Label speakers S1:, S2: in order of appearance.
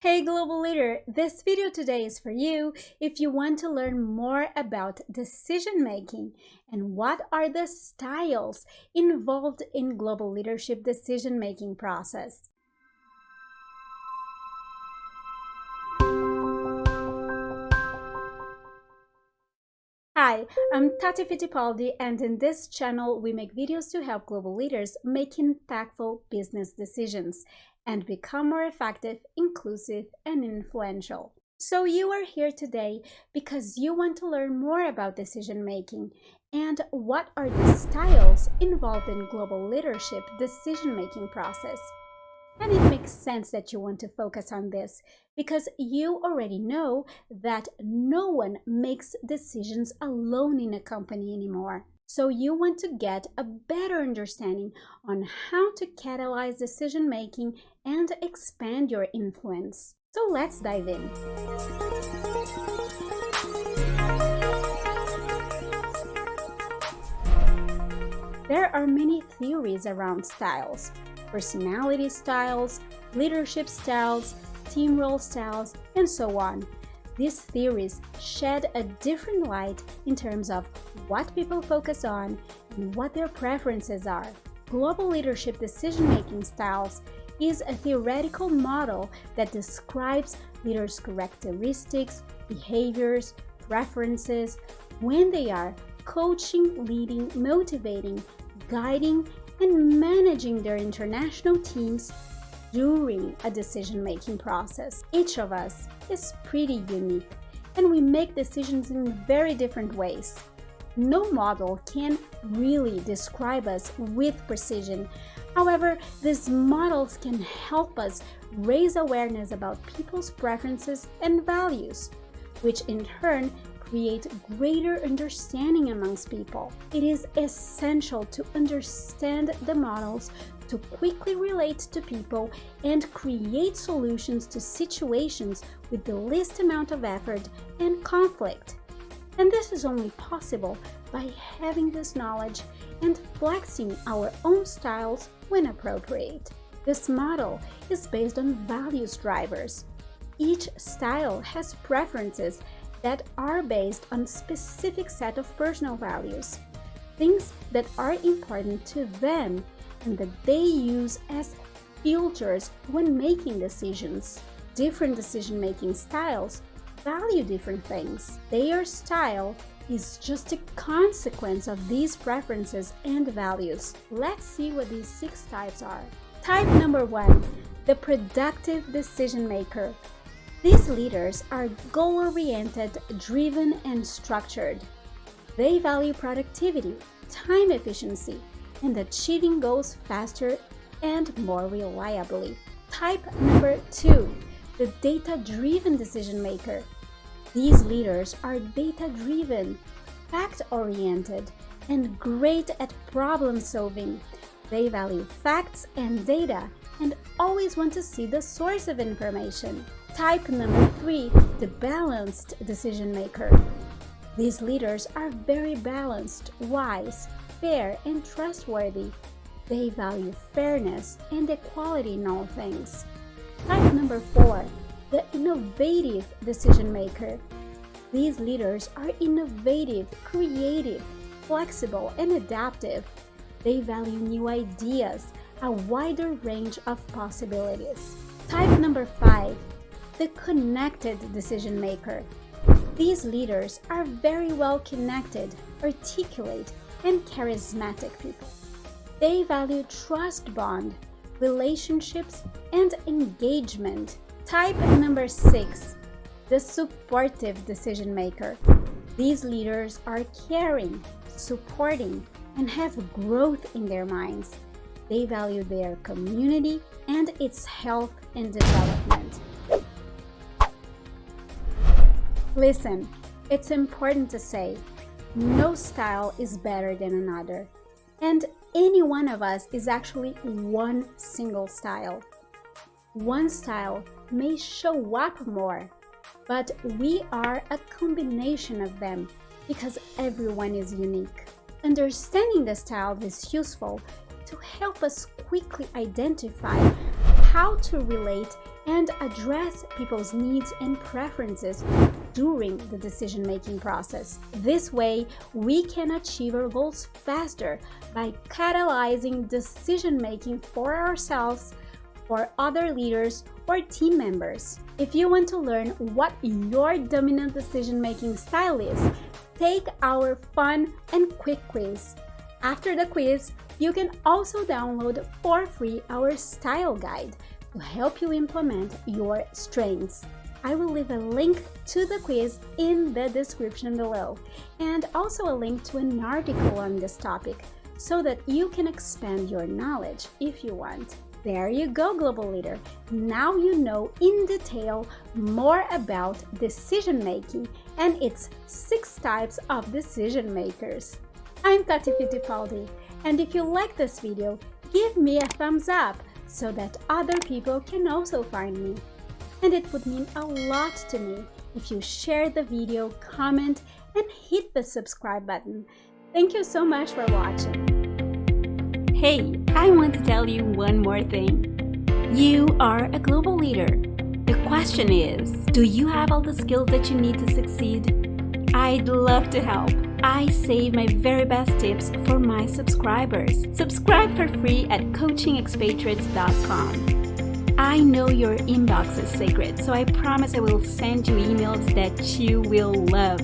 S1: Hey global leader, this video today is for you if you want to learn more about decision making and what are the styles involved in global leadership decision making process. Hi, I'm Tatyana Fittipaldi, and in this channel we make videos to help global leaders make impactful business decisions and become more effective, inclusive, and influential. So you are here today because you want to learn more about decision making and what are the styles involved in global leadership decision making process. And it makes sense that you want to focus on this because you already know that no one makes decisions alone in a company anymore. So you want to get a better understanding on how to catalyze decision making and expand your influence. So let's dive in. There are many theories around styles. Personality styles, leadership styles, team role styles, and so on. These theories shed a different light in terms of what people focus on and what their preferences are. Global leadership decision-making styles is a theoretical model that describes leaders' characteristics, behaviors, preferences when they are coaching, leading, motivating, guiding, and managing their international teams during a decision-making process. Each of us is pretty unique, and we make decisions in very different ways. No model can really describe us with precision. However, these models can help us raise awareness about people's preferences and values, which in turn create greater understanding amongst people. It is essential to understand the models to quickly relate to people and create solutions to situations with the least amount of effort and conflict. And this is only possible by having this knowledge and flexing our own styles when appropriate. This model is based on values drivers. Each style has preferences that are based on a specific set of personal values, things that are important to them and that they use as filters when making decisions. Different decision-making styles value different things. Their style is just a consequence of these preferences and values. Let's see what these 6 types are. Type number 1, the productive decision maker. These leaders are goal-oriented, driven, and structured. They value productivity, time efficiency, and achieving goals faster and more reliably. Type number 2, the data-driven decision maker. These leaders are data-driven, fact-oriented, and great at problem-solving. They value facts and data and always want to see the source of information. Type number 3, the balanced decision maker. These leaders are very balanced, wise, fair, and trustworthy. They value fairness and equality in all things. Type number 4, the innovative decision maker. These leaders are innovative, creative, flexible, and adaptive. They value new ideas, a wider range of possibilities. Type number 5, the connected decision maker. These leaders are very well connected, articulate, and charismatic people. They value trust bond, relationships, and engagement. Type number 6, the supportive decision maker. These leaders are caring, supporting, and have growth in their minds. They value their community and its health and development. Listen, it's important to say, no style is better than another, and any one of us is actually one single style. One style may show up more, but we are a combination of them because everyone is unique. Understanding the style is useful to help us quickly identify how to relate and address people's needs and preferences during the decision-making process. This way, we can achieve our goals faster by catalyzing decision-making for ourselves, for other leaders, or team members. If you want to learn what your dominant decision-making style is, take our fun and quick quiz. After the quiz, you can also download for free our style guide to help you implement your strengths. I will leave a link to the quiz in the description below, and also a link to an article on this topic so that you can expand your knowledge if you want. There you go, global leader. Now you know in detail more about decision making and its 6 types of decision makers. I'm Tatyana Fittipaldi, and if you like this video, give me a thumbs up so that other people can also find me. And it would mean a lot to me if you share the video, comment, and hit the subscribe button. Thank you so much for watching. Hey, I want to tell you one more thing. You are a global leader. The question is, do you have all the skills that you need to succeed? I'd love to help. I save my very best tips for my subscribers. Subscribe for free at coachingexpatriates.com. I know your inbox is sacred, so I promise I will send you emails that you will love.